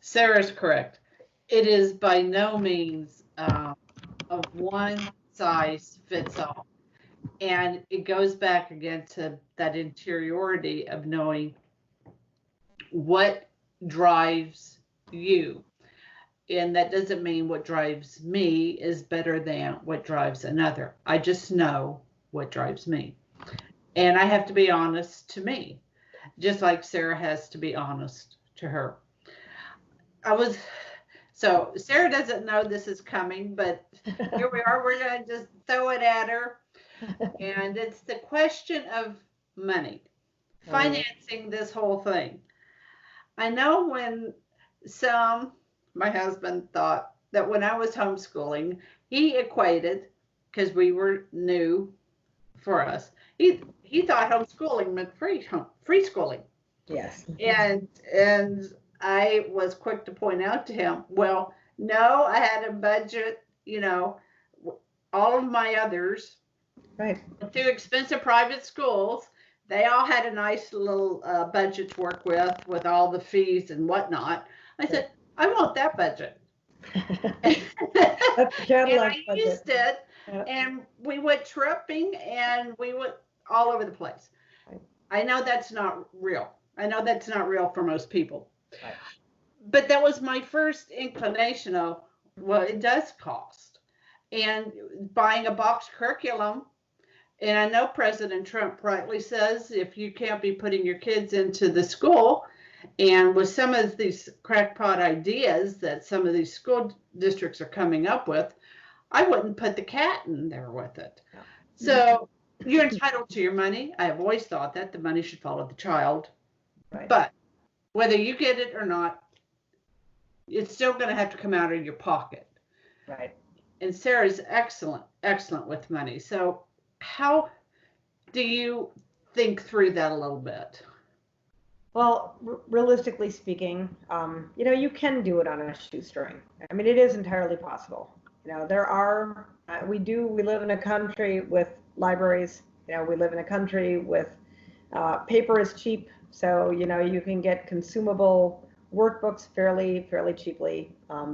Sarah's correct. It is by no means a one size fits all. And it goes back again to that interiority of knowing what drives you. And that doesn't mean what drives me is better than what drives another. I just know what drives me. And I have to be honest to me, just like Sarah has to be honest to her. I was So Sarah doesn't know this is coming, but here we are. We're going to just throw it at her. And it's the question of money, financing this whole thing. I know when my husband thought that when I was homeschooling, he equated, because we were new for us, he thought homeschooling meant free schooling. Yes. And I was quick to point out to him, well, no, I had a budget, all of my others, right, through expensive private schools, they all had a nice little budget to work with all the fees and whatnot. I said, I want that budget. That's the Cadillac and I budget. used it, Yep. and we went tripping, and we went all over the place. Right. I know that's not real. I know that's not real for most people. Right. But that was my first inclination of, well, it does cost. And buying a box curriculum, and I know President Trump rightly says if you can't be putting your kids into the school, and with some of these crackpot ideas that some of these school districts are coming up with, I wouldn't put the cat in there with it. No. So you're entitled to your money. I have always thought that the money should follow the child. Right. But whether you get it or not, it's still going to have to come out of your pocket. Right. And Sarah's excellent with money. So how do you think through that a little bit? Well, realistically speaking, you can do it on a shoestring. I mean, it is entirely possible. We live in a country with libraries. We live in a country with paper is cheap. So, you can get consumable workbooks fairly cheaply,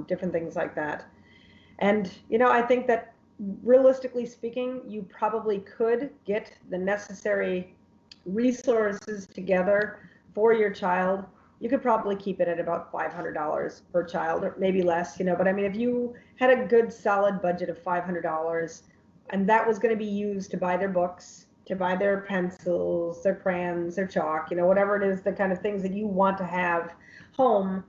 different things like that. And, I think that realistically speaking, you probably could get the necessary resources together for your child. You could probably keep it at about $500 per child, or maybe less, but I mean, if you had a good solid budget of $500 and that was going to be used to buy their books, to buy their pencils, their crayons, their chalk, whatever it is, the kind of things that you want to have home,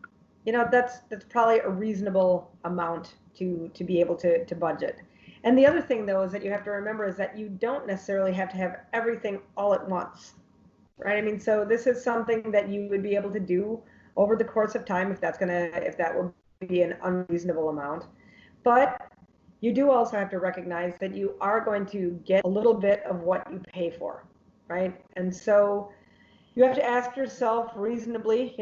that's probably a reasonable amount to be able to budget. And the other thing, though, is that you have to remember is that you don't necessarily have to have everything all at once, right? I mean, so this is something that you would be able to do over the course of time if that would be an unreasonable amount. But you do also have to recognize that you are going to get a little bit of what you pay for, right? And so you have to ask yourself reasonably,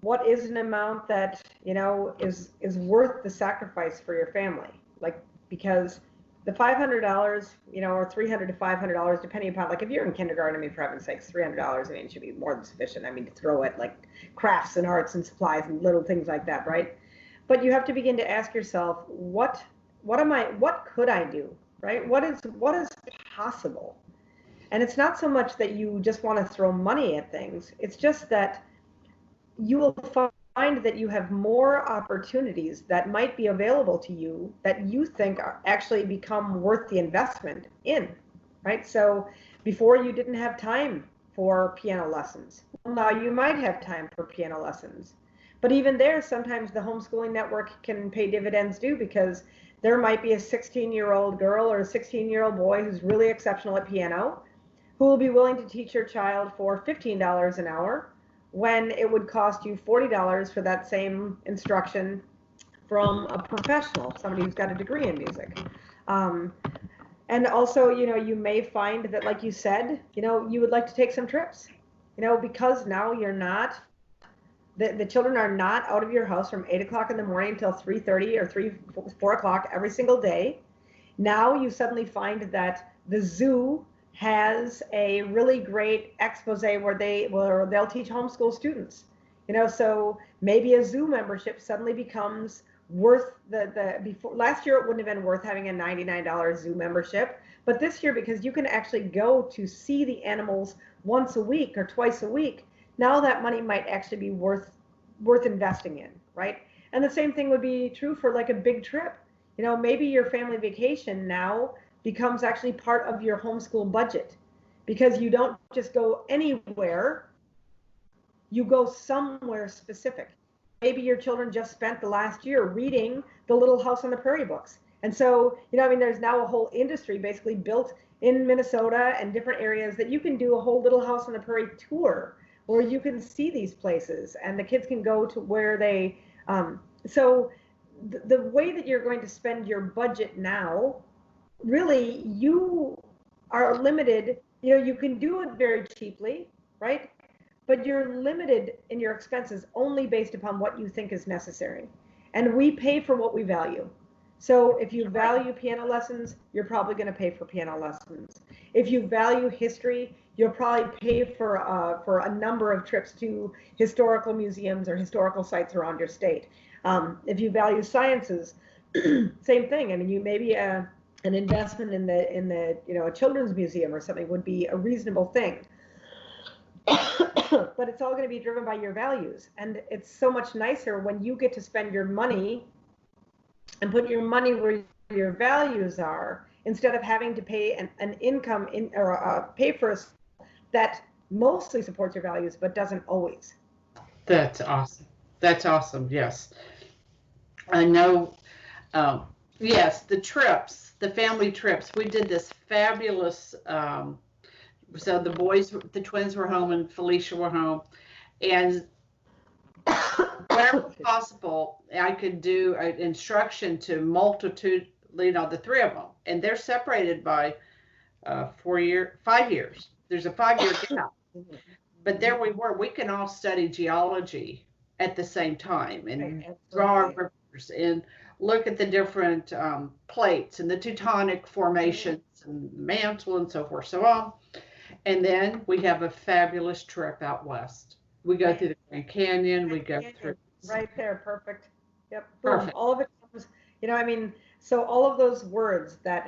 what is an amount that, is worth the sacrifice for your family? Like, because the $500, or $300 to $500, depending upon, like, if you're in kindergarten, I mean, for heaven's sakes, $300, I mean, should be more than sufficient. I mean, to throw at like crafts and arts and supplies and little things like that, right? But you have to begin to ask yourself, what could I do, right? What is possible? And it's not so much that you just want to throw money at things. It's just that you will find that you have more opportunities that might be available to you that you think actually become worth the investment in, right? So before you didn't have time for piano lessons. Well, now you might have time for piano lessons. But even there, sometimes the homeschooling network can pay dividends too, because there might be a 16-year-old girl or a 16-year-old boy who's really exceptional at piano, who will be willing to teach your child for $15 an hour, when it would cost you $40 for that same instruction from a professional, somebody who's got a degree in music. And also, you may find that, like you said, you would like to take some trips, because now you're not, the children are not out of your house from 8 o'clock in the morning until 3:30 or 4 o'clock every single day. Now you suddenly find that the zoo has a really great expose where they'll teach homeschool students. So maybe a zoo membership suddenly becomes worth before last year it wouldn't have been worth having a $99 zoo membership, but this year, because you can actually go to see the animals once a week or twice a week, now that money might actually be worth investing in, right? And the same thing would be true for like a big trip. Maybe your family vacation now becomes actually part of your homeschool budget, because you don't just go anywhere, you go somewhere specific. Maybe your children just spent the last year reading the Little House on the Prairie books. And so, there's now a whole industry basically built in Minnesota and different areas that you can do a whole Little House on the Prairie tour where you can see these places and the kids can go to where they, so the way that you're going to spend your budget now, really, you are limited. You can do it very cheaply, right? But you're limited in your expenses only based upon what you think is necessary. And we pay for what we value. So if you value piano lessons, you're probably going to pay for piano lessons. If you value history, you'll probably pay for a number of trips to historical museums or historical sites around your state. If you value sciences, same thing. I mean, you maybe an investment in the a children's museum or something would be a reasonable thing. But it's all going to be driven by your values. And it's so much nicer when you get to spend your money and put your money where your values are, instead of having to pay an income or pay for a that mostly supports your values, but doesn't always. That's awesome. That's awesome. Yes. I know. Yes, the trips, the family trips. We did this fabulous. So the twins were home and Felicia were home, and wherever possible, I could do an instruction to multitude, the three of them, and they're separated by 5 years. There's a 5-year gap, but there we were. We can all study geology at the same time and draw rivers and look at the different plates and the tectonic formations and mantle and so forth, so on. And then we have a fabulous trip out west. We go through the Grand Canyon. We go through. Right there, perfect. Yep. Perfect. All of it comes, so all of those words that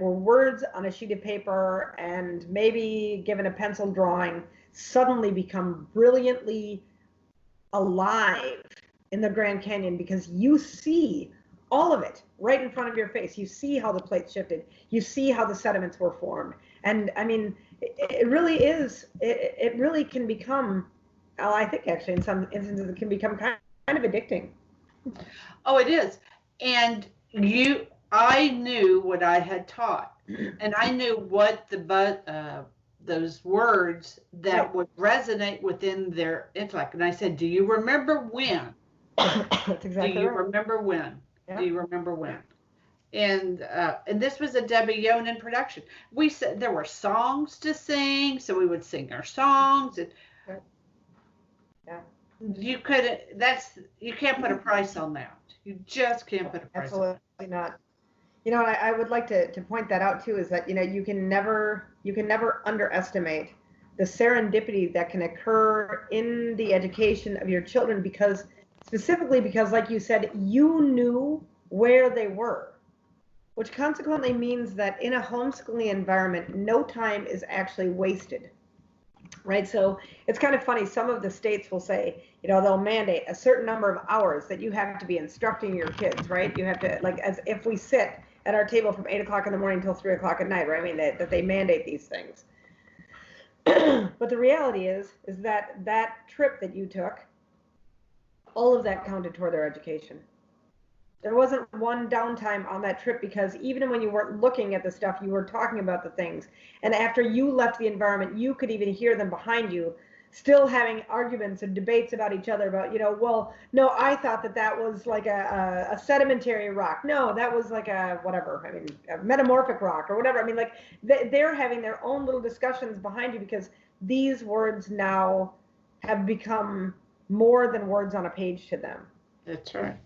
were words on a sheet of paper and maybe given a pencil drawing suddenly become brilliantly alive in the Grand Canyon, because you see all of it right in front of your face. You see how the plates shifted. You see how the sediments were formed. And I mean, it really is, it really can become, I think actually in some instances it can become kind of addicting. Oh, it is. And I knew what I had taught, and I knew what those words that would resonate within their intellect. And I said, do you remember when? That's exactly Do you right. remember when? Yeah. Do you remember when? And this was a Debbie Yonan production. We said there were songs to sing, so we would sing our songs. And yeah. You can't put a price on that. You just can't put a price on that. Absolutely not. I would like to point that out too, is that, you can never underestimate the serendipity that can occur in the education of your children, specifically because, like you said, you knew where they were, which consequently means that in a homeschooling environment, no time is actually wasted, right? So it's kind of funny. Some of the states will say, they'll mandate a certain number of hours that you have to be instructing your kids, right? You have to, like, as if we sit at our table from 8 o'clock in the morning until 3 o'clock at night, right? I mean, that they mandate these things. But the reality is that trip that you took, all of that counted toward their education. There wasn't one downtime on that trip, because even when you weren't looking at the stuff, you were talking about the things. And after you left the environment, you could even hear them behind you still having arguments and debates about each other about, well, no, I thought that was like a sedimentary rock. No, that was like a whatever. I mean, a metamorphic rock or whatever. I mean, like they're having their own little discussions behind you, because these words now have become more than words on a page to them. That's right.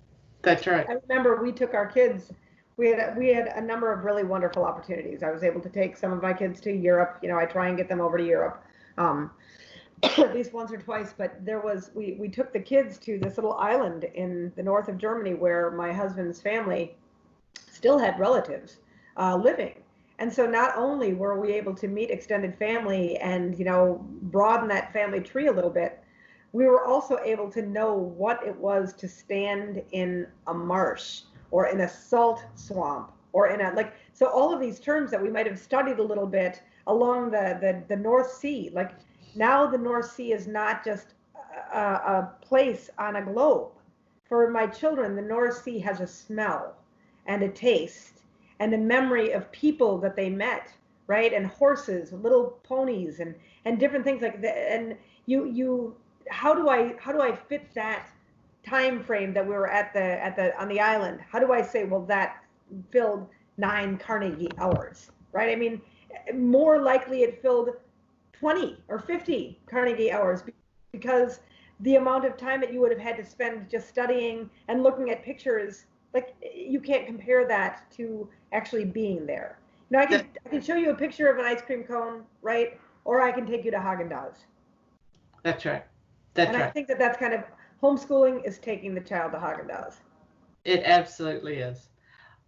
That's right. I remember we took our kids. We had a number of really wonderful opportunities. I was able to take some of my kids to Europe. I try and get them over to Europe. at least once or twice, but we took the kids to this little island in the north of Germany where my husband's family still had relatives living. And so not only were we able to meet extended family and, broaden that family tree a little bit, we were also able to know what it was to stand in a marsh or in a salt swamp or so all of these terms that we might have studied a little bit along the North Sea, like now the North Sea is not just a place on a globe. For my children, the North Sea has a smell and a taste and a memory of people that they met, right? And horses, little ponies, and different things like that. And how do I fit that time frame that we were on the island? How do I say, well, that filled 9 Carnegie hours, right? I mean, more likely it filled 20 or 50 Carnegie hours, because the amount of time that you would have had to spend just studying and looking at pictures, like you can't compare that to actually being there. I can show you a picture of an ice cream cone, right? Or I can take you to Haagen-Dazs. That's right. I think that's kind of homeschooling is taking the child to Haagen-Dazs. It absolutely is.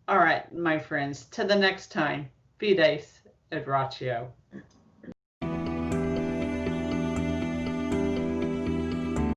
All right, my friends, to the next time. Fides et Ratio.